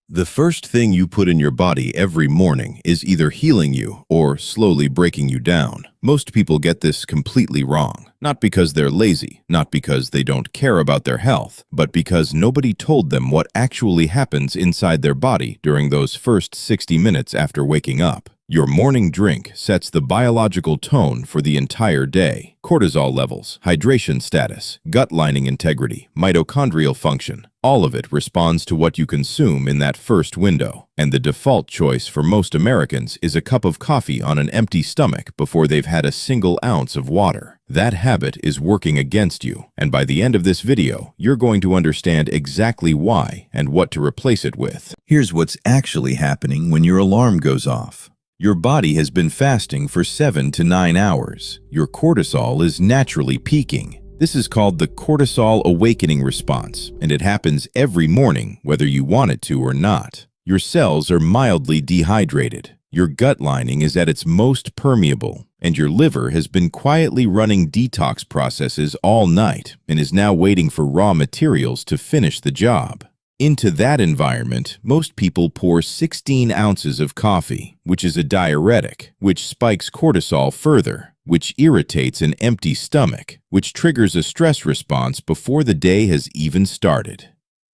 The first thing you put in your body every morning is either healing you or slowly breaking you down. Most people get this completely wrong, not because they're lazy, not because they don't care about their health, but because nobody told them what actually happens inside their body during those first 60 minutes after waking up. Your morning drink sets the biological tone for the entire day. Cortisol levels, hydration status, gut lining integrity, mitochondrial function, all of it responds to what you consume in that first window. And the default choice for most Americans is a cup of coffee on an empty stomach before they've had a single ounce of water. That habit is working against you, and by the end of this video, you're going to understand exactly why and what to replace it with. Here's what's actually happening when your alarm goes off. Your body has been fasting for 7 to 9 hours. Your cortisol is naturally peaking. This is called the cortisol awakening response, and it happens every morning, whether you want it to or not. Your cells are mildly dehydrated. Your gut lining is at its most permeable, and your liver has been quietly running detox processes all night and is now waiting for raw materials to finish the job. Into that environment, most people pour 16 ounces of coffee, which is a diuretic, which spikes cortisol further, which irritates an empty stomach, which triggers a stress response before the day has even started.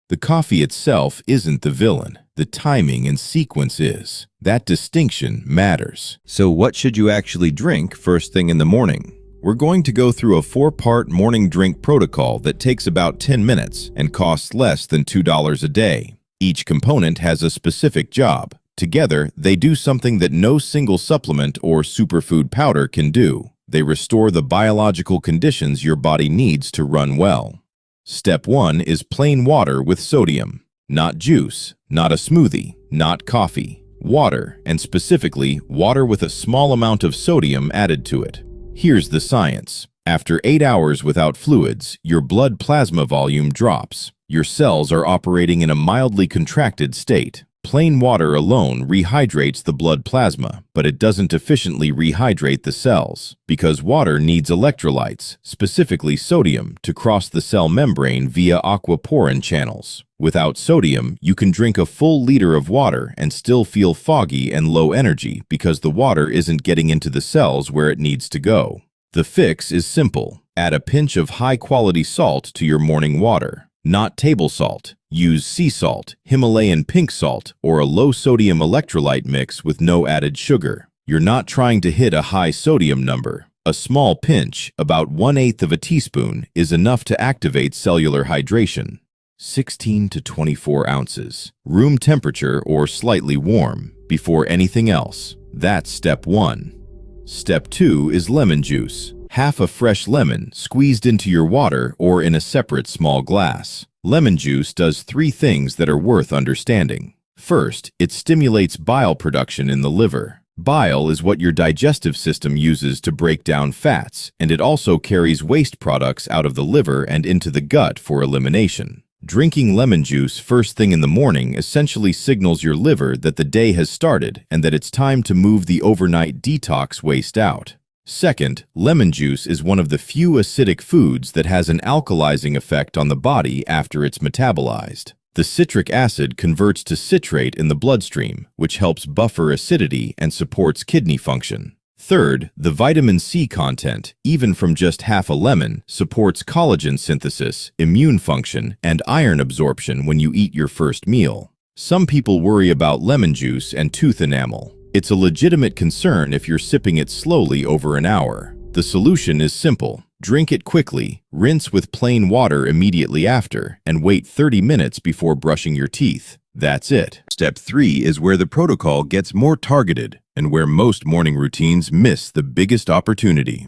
The coffee itself isn't the villain. The timing and sequence is. That distinction matters. So what should you actually drink first thing in the morning? We're going to go through a 4-part morning drink protocol that takes about 10 minutes and costs less than $2 a day. Each component has a specific job. Together, they do something that no single supplement or superfood powder can do. They restore the biological conditions your body needs to run well. Step 1 is plain water with sodium. Not juice, not a smoothie, not coffee. Water, and specifically, water with a small amount of sodium added to it. Here's the science. After 8 hours without fluids, your blood plasma volume drops. Your cells are operating in a mildly contracted state. Plain water alone rehydrates the blood plasma, but it doesn't efficiently rehydrate the cells, because water needs electrolytes, specifically sodium, to cross the cell membrane via aquaporin channels. Without sodium, you can drink a full liter of water and still feel foggy and low energy because the water isn't getting into the cells where it needs to go. The fix is simple. Add a pinch of high-quality salt to your morning water. Not table salt. Use sea salt, Himalayan pink salt, or a low-sodium electrolyte mix with no added sugar. You're not trying to hit a high sodium number. A small pinch, about 1/8 of a teaspoon, is enough to activate cellular hydration. 16 to 24 ounces. Room temperature or slightly warm, before anything else. That's step 1. Step 2 is lemon juice. Half a fresh lemon squeezed into your water or in a separate small glass. Lemon juice does 3 things that are worth understanding. First, it stimulates bile production in the liver. Bile is what your digestive system uses to break down fats, and it also carries waste products out of the liver and into the gut for elimination. Drinking lemon juice first thing in the morning essentially signals your liver that the day has started and that it's time to move the overnight detox waste out. Second, lemon juice is one of the few acidic foods that has an alkalizing effect on the body after it's metabolized. The citric acid converts to citrate in the bloodstream, which helps buffer acidity and supports kidney function. Third, the vitamin C content, even from just half a lemon, supports collagen synthesis, immune function, and iron absorption when you eat your first meal. Some people worry about lemon juice and tooth enamel. It's a legitimate concern if you're sipping it slowly over an hour. The solution is simple. Drink it quickly, rinse with plain water immediately after, and wait 30 minutes before brushing your teeth. That's it. Step 3 is where the protocol gets more targeted and where most morning routines miss the biggest opportunity.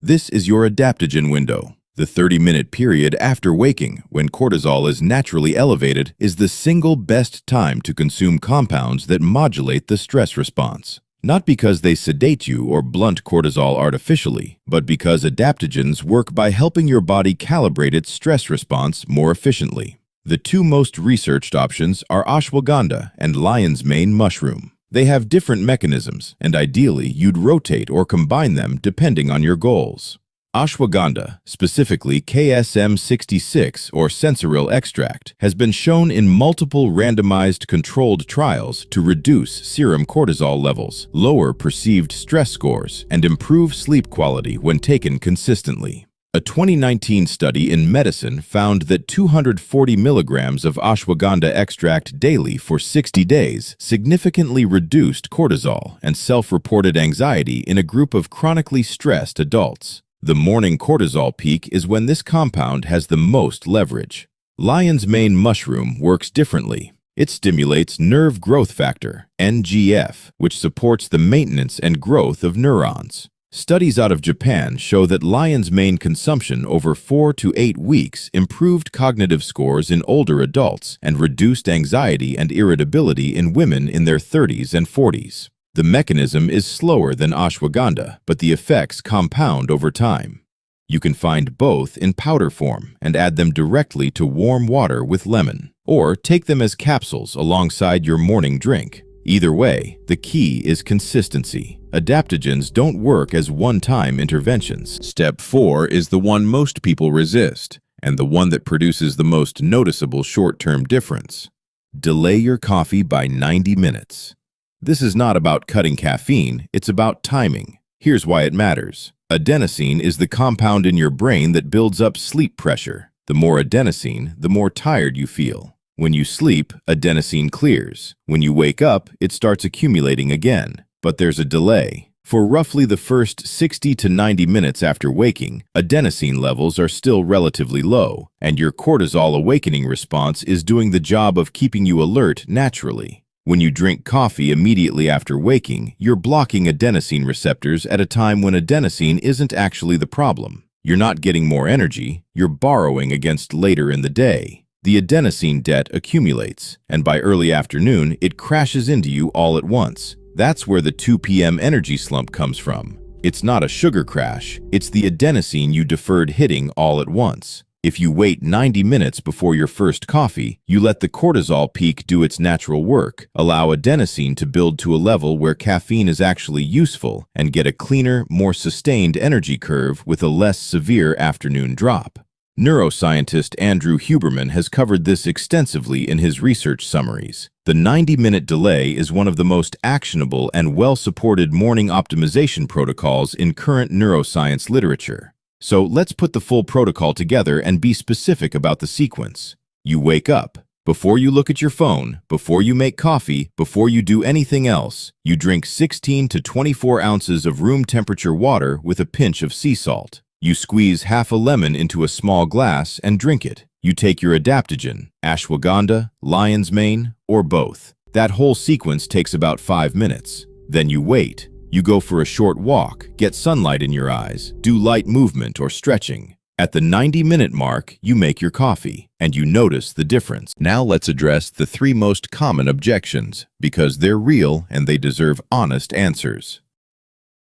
This is your adaptogen window. The 30-minute period after waking, when cortisol is naturally elevated, is the single best time to consume compounds that modulate the stress response. Not because they sedate you or blunt cortisol artificially, but because adaptogens work by helping your body calibrate its stress response more efficiently. The 2 most researched options are ashwagandha and lion's mane mushroom. They have different mechanisms, and ideally, you'd rotate or combine them depending on your goals. Ashwagandha, specifically KSM-66 or sensoril extract, has been shown in multiple randomized controlled trials to reduce serum cortisol levels, lower perceived stress scores, and improve sleep quality when taken consistently. A 2019 study in Medicine found that 240 milligrams of ashwagandha extract daily for 60 days significantly reduced cortisol and self-reported anxiety in a group of chronically stressed adults. The morning cortisol peak is when this compound has the most leverage. Lion's mane mushroom works differently. It stimulates nerve growth factor, NGF, which supports the maintenance and growth of neurons. Studies out of Japan show that lion's mane consumption over 4 to 8 weeks improved cognitive scores in older adults and reduced anxiety and irritability in women in their 30s and 40s. The mechanism is slower than ashwagandha, but the effects compound over time. You can find both in powder form and add them directly to warm water with lemon, or take them as capsules alongside your morning drink. Either way, the key is consistency. Adaptogens don't work as one-time interventions. Step 4 is the one most people resist, and the one that produces the most noticeable short-term difference. Delay your coffee by 90 minutes. This is not about cutting caffeine, it's about timing. Here's why it matters. Adenosine is the compound in your brain that builds up sleep pressure. The more adenosine, the more tired you feel. When you sleep, adenosine clears. When you wake up, it starts accumulating again. But there's a delay. For roughly the first 60 to 90 minutes after waking, adenosine levels are still relatively low, and your cortisol awakening response is doing the job of keeping you alert naturally. When you drink coffee immediately after waking, you're blocking adenosine receptors at a time when adenosine isn't actually the problem. You're not getting more energy, you're borrowing against later in the day. The adenosine debt accumulates, and by early afternoon, it crashes into you all at once. That's where the 2 p.m. energy slump comes from. It's not a sugar crash, it's the adenosine you deferred hitting all at once. If you wait 90 minutes before your first coffee, you let the cortisol peak do its natural work, allow adenosine to build to a level where caffeine is actually useful, and get a cleaner, more sustained energy curve with a less severe afternoon drop. Neuroscientist Andrew Huberman has covered this extensively in his research summaries. The 90-minute delay is one of the most actionable and well-supported morning optimization protocols in current neuroscience literature. So let's put the full protocol together and be specific about the sequence. You wake up. Before you look at your phone, before you make coffee, before you do anything else, you drink 16 to 24 ounces of room temperature water with a pinch of sea salt. You squeeze half a lemon into a small glass and drink it. You take your adaptogen, ashwagandha, lion's mane, or both. That whole sequence takes about 5 minutes. Then you wait. You go for a short walk, get sunlight in your eyes, do light movement or stretching. At the 90-minute mark, you make your coffee, and you notice the difference. Now let's address the 3 most common objections, because they're real and they deserve honest answers.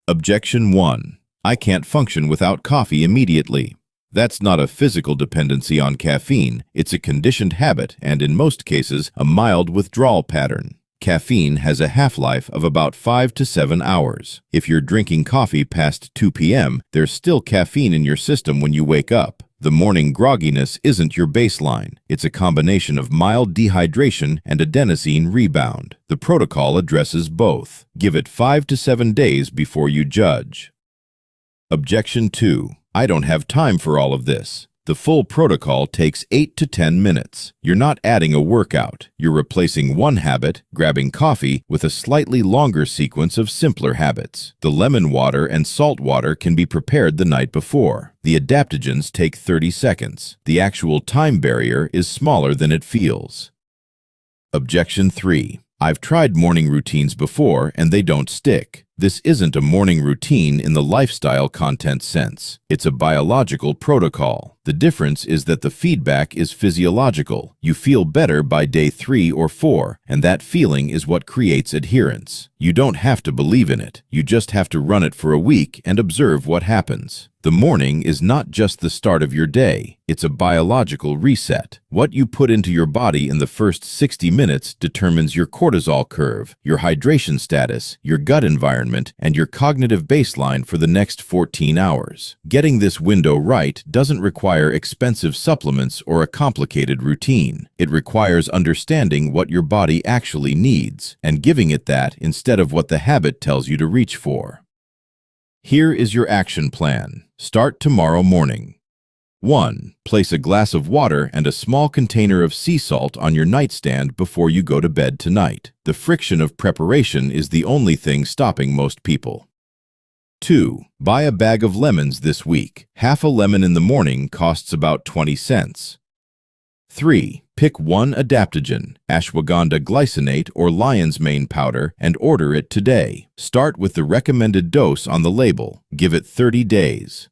Objection 1. I can't function without coffee immediately. That's not a physical dependency on caffeine, it's a conditioned habit and, in most cases, a mild withdrawal pattern. Caffeine has a half-life of about 5 to 7 hours. If you're drinking coffee past 2 p.m., there's still caffeine in your system when you wake up. The morning grogginess isn't your baseline. It's a combination of mild dehydration and adenosine rebound. The protocol addresses both. Give it 5 to 7 days before you judge. Objection 2. I don't have time for all of this. The full protocol takes 8 to 10 minutes. You're not adding a workout. You're replacing one habit, grabbing coffee, with a slightly longer sequence of simpler habits. The lemon water and salt water can be prepared the night before. The adaptogens take 30 seconds. The actual time barrier is smaller than it feels. Objection 3. I've tried morning routines before and they don't stick. This isn't a morning routine in the lifestyle content sense. It's a biological protocol. The difference is that the feedback is physiological. You feel better by day 3 or 4, and that feeling is what creates adherence. You don't have to believe in it. You just have to run it for a week and observe what happens. The morning is not just the start of your day. It's a biological reset. What you put into your body in the first 60 minutes determines your cortisol curve, your hydration status, your gut environment, environment and your cognitive baseline for the next 14 hours. Getting this window right doesn't require expensive supplements or a complicated routine. It requires understanding what your body actually needs and giving it that instead of what the habit tells you to reach for. Here is your action plan. Start tomorrow morning. 1. Place a glass of water and a small container of sea salt on your nightstand before you go to bed tonight. The friction of preparation is the only thing stopping most people. 2. Buy a bag of lemons this week. Half a lemon in the morning costs about 20 cents. 3. Pick one adaptogen, Ashwagandha glycinate or lion's mane powder, and order it today. Start with the recommended dose on the label. Give it 30 days.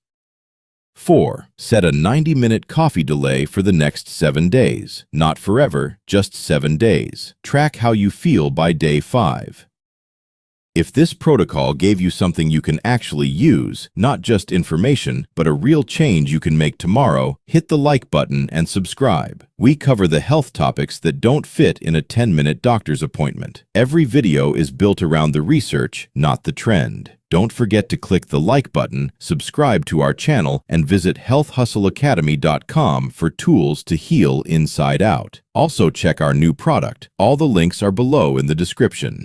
4. Set a 90-minute coffee delay for the next 7 days. Not forever, just 7 days. Track how you feel by day 5. If this protocol gave you something you can actually use, not just information, but a real change you can make tomorrow, hit the like button and subscribe. We cover the health topics that don't fit in a 10-minute doctor's appointment. Every video is built around the research, not the trend. Don't forget to click the like button, subscribe to our channel, and visit healthhustleacademy.com for tools to heal inside out. Also check our new product. All the links are below in the description.